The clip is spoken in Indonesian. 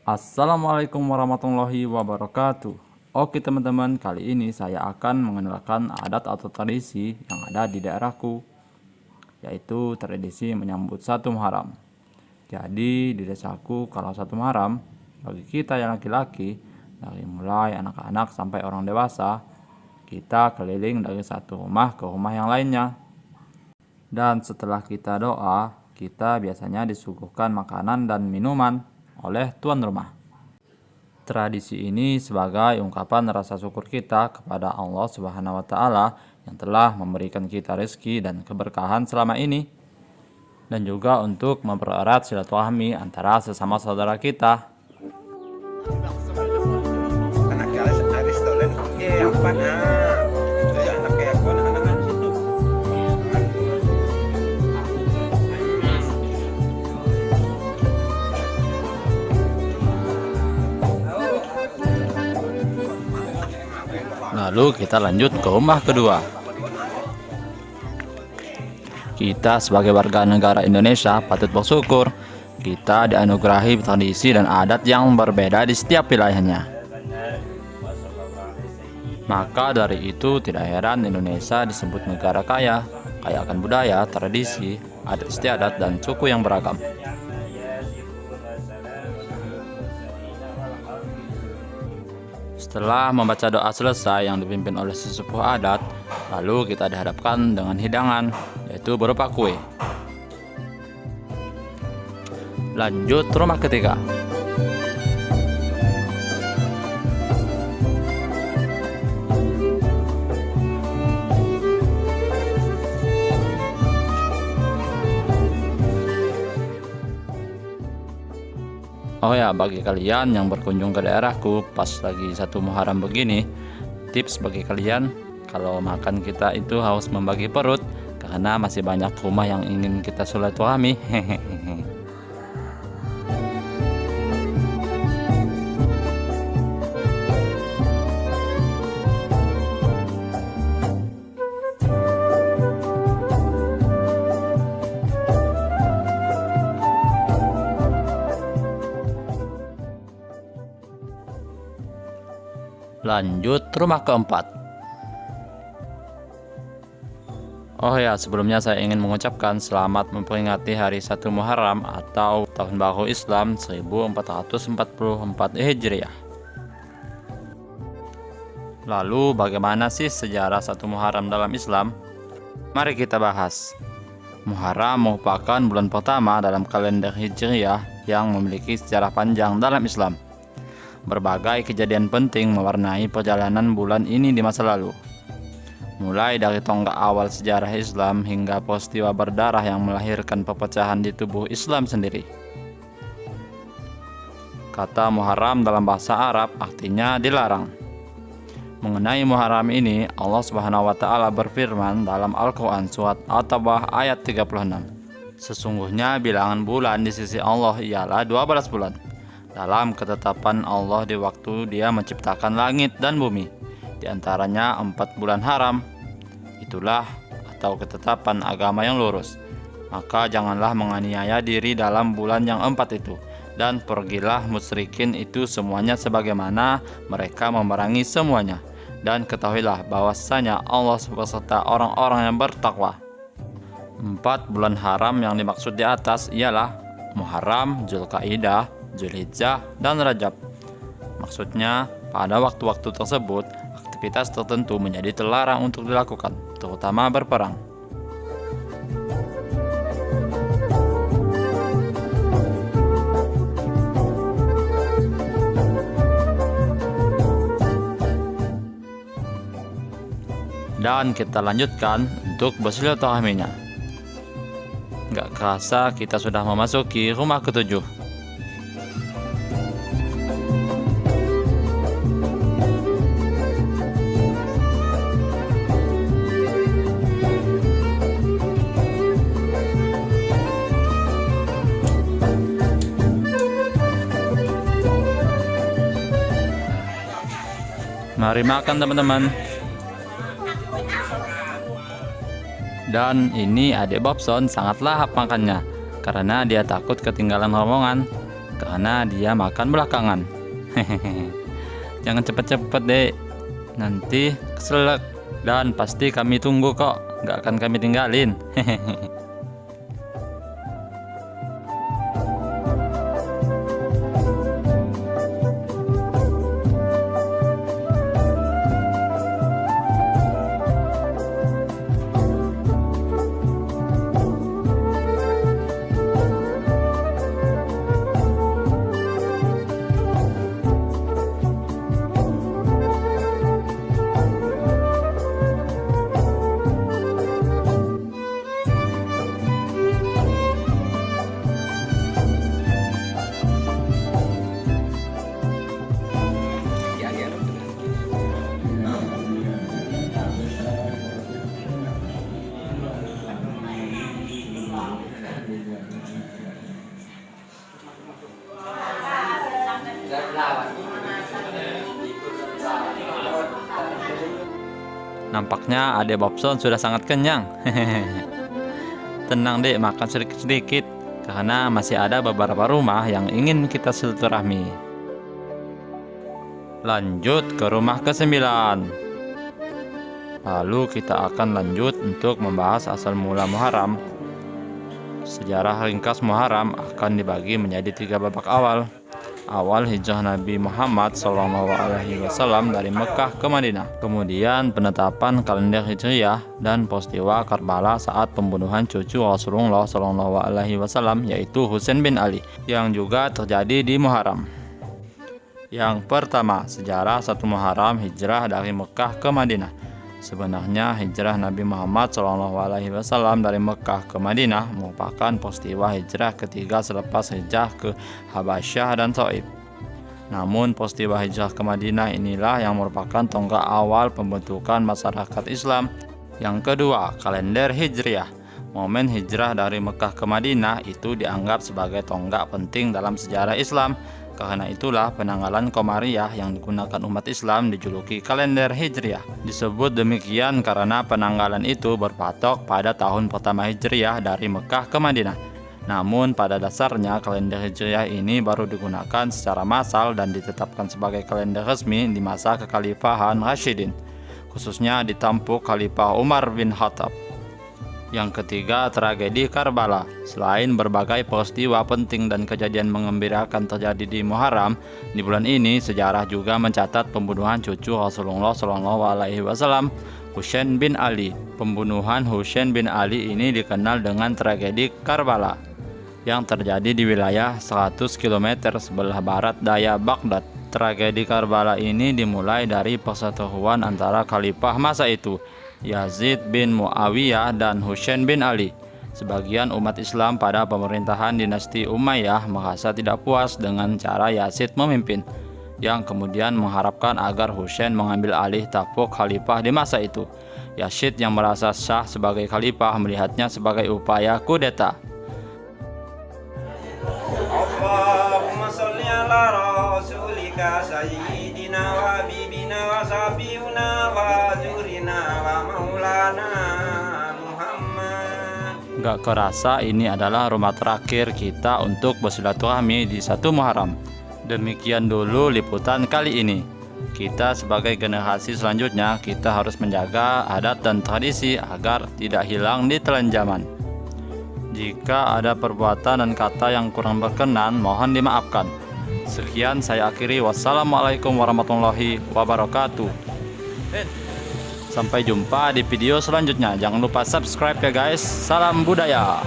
Assalamualaikum warahmatullahi wabarakatuh. Oke teman-teman, kali ini saya akan mengenalkan adat atau tradisi yang ada di daerahku, yaitu tradisi menyambut 1 Muharram. Jadi di desaku kalau 1 Muharram, bagi kita yang laki-laki, dari mulai anak-anak sampai orang dewasa, kita keliling dari satu rumah ke rumah yang lainnya. Dan setelah kita doa, kita biasanya disuguhkan makanan dan minuman oleh tuan rumah. Tradisi ini sebagai ungkapan rasa syukur kita kepada Allah Subhanahu wa taala yang telah memberikan kita rezeki dan keberkahan selama ini, dan juga untuk mempererat silaturahmi antara sesama saudara kita. Lalu kita lanjut ke rumah kedua. Kita sebagai warga negara Indonesia patut bersyukur kita dianugerahi tradisi dan adat yang berbeda di setiap wilayahnya. Maka dari itu tidak heran Indonesia disebut negara kaya akan budaya, tradisi, adat istiadat, dan suku yang beragam. Setelah membaca doa selesai yang dipimpin oleh sesepuh adat, lalu kita dihadapkan dengan hidangan, yaitu berupa kue. Lanjut rumah ketiga. Oh ya, bagi kalian yang berkunjung ke daerahku pas lagi 1 Muharram begini, tips bagi kalian, kalau makan kita itu harus membagi perut, karena masih banyak rumah yang ingin kita silaturahmi. Lanjut rumah keempat. Oh ya, sebelumnya saya ingin mengucapkan selamat memperingati hari 1 Muharram atau Tahun Baru Islam 1444 Hijriah. Lalu bagaimana sih sejarah 1 Muharram dalam Islam? Mari kita bahas. Muharram merupakan bulan pertama dalam kalender Hijriah yang memiliki sejarah panjang dalam Islam. Berbagai kejadian penting mewarnai perjalanan bulan ini di masa lalu. Mulai dari tonggak awal sejarah Islam hingga peristiwa berdarah yang melahirkan perpecahan di tubuh Islam sendiri. Kata Muharram dalam bahasa Arab artinya dilarang. Mengenai Muharram ini, Allah Subhanahu wa taala berfirman dalam Al-Qur'an surat At-Taubah ayat 36. Sesungguhnya bilangan bulan di sisi Allah ialah 12 bulan. Dalam ketetapan Allah di waktu Dia menciptakan langit dan bumi, di antaranya 4 bulan haram. Itulah atau ketetapan agama yang lurus. Maka janganlah menganiaya diri dalam bulan yang 4 itu, dan pergilah musyrikin itu semuanya sebagaimana mereka memerangi semuanya. Dan ketahuilah bahwasanya Allah beserta orang-orang yang bertakwa. 4 bulan haram yang dimaksud di atas ialah Muharram, Zulkaidah, Zulhijjah, dan Rajab. Maksudnya, pada waktu-waktu tersebut, aktivitas tertentu menjadi terlarang untuk dilakukan, terutama berperang. Dan kita lanjutkan untuk bersilaturahminya. Gak kerasa kita sudah memasuki rumah ketujuh. Mari makan teman-teman. Dan ini adik Bobson sangat lahap makannya karena dia takut ketinggalan rombongan. karena dia makan belakangan. Jangan cepet-cepet dek, nanti keselak, dan pasti kami tunggu kok, nggak akan kami tinggalin. Nampaknya adek Bobson sudah sangat kenyang. Tenang dek, makan sedikit-sedikit, karena masih ada beberapa rumah yang ingin kita silaturahmi. Lanjut ke rumah ke-9. Lalu kita akan lanjut untuk membahas asal mula Muharram. Sejarah ringkas Muharram akan dibagi menjadi 3 babak awal. Awal hijrah Nabi Muhammad SAW dari Mekah ke Madinah. Kemudian penetapan kalender Hijriyah dan peristiwa Karbala saat pembunuhan cucu Rasulullah SAW, yaitu Husain bin Ali, yang juga terjadi di Muharram. Yang pertama, sejarah 1 Muharram hijrah dari Mekah ke Madinah. Sebenarnya hijrah Nabi Muhammad SAW dari Mekah ke Madinah merupakan peristiwa hijrah ketiga selepas hijrah ke Habasyah dan Taif. Namun peristiwa hijrah ke Madinah inilah yang merupakan tonggak awal pembentukan masyarakat Islam. Yang kedua, kalender Hijriyah. Momen hijrah dari Mekah ke Madinah itu dianggap sebagai tonggak penting dalam sejarah Islam. Karena itulah penanggalan Qamariyah yang digunakan umat Islam dijuluki kalender Hijriyah. Disebut demikian karena penanggalan itu berpatok pada tahun pertama Hijriyah dari Mekah ke Madinah. Namun pada dasarnya kalender Hijriyah ini baru digunakan secara massal dan ditetapkan sebagai kalender resmi di masa kekhalifahan Rasyidin, khususnya di tampuk Khalifah Umar bin Khattab. Yang ketiga, tragedi Karbala. Selain berbagai peristiwa penting dan kejadian mengembirakan terjadi di Muharram, di bulan ini sejarah juga mencatat pembunuhan cucu Rasulullah SAW, Husain bin Ali. Pembunuhan Husain bin Ali ini dikenal dengan tragedi Karbala, yang terjadi di wilayah 100 km sebelah barat daya Baghdad. Tragedi Karbala ini dimulai dari perseteruan antara khalifah masa itu, Yazid bin Muawiyah dan Husain bin Ali. Sebagian umat Islam pada pemerintahan dinasti Umayyah merasa tidak puas dengan cara Yazid memimpin, yang kemudian mengharapkan agar Husain mengambil alih tampuk khalifah di masa itu. Yazid yang merasa sah sebagai khalifah melihatnya sebagai upaya kudeta. Allahumma sholli ala rasulika sayyidina wa habibina wa sabiuna wa jurina wa maulana Muhammad. Gak kerasa ini adalah rumah terakhir kita untuk bersilaturahmi di 1 Muharram. Demikian dulu liputan kali ini. Kita sebagai generasi selanjutnya, kita harus menjaga adat dan tradisi agar tidak hilang di telan zaman. Jika ada perbuatan dan kata yang kurang berkenan, mohon dimaafkan. Sekian saya akhiri. Wassalamualaikum warahmatullahi wabarakatuh. Sampai jumpa di video selanjutnya. Jangan lupa subscribe ya guys. Salam budaya.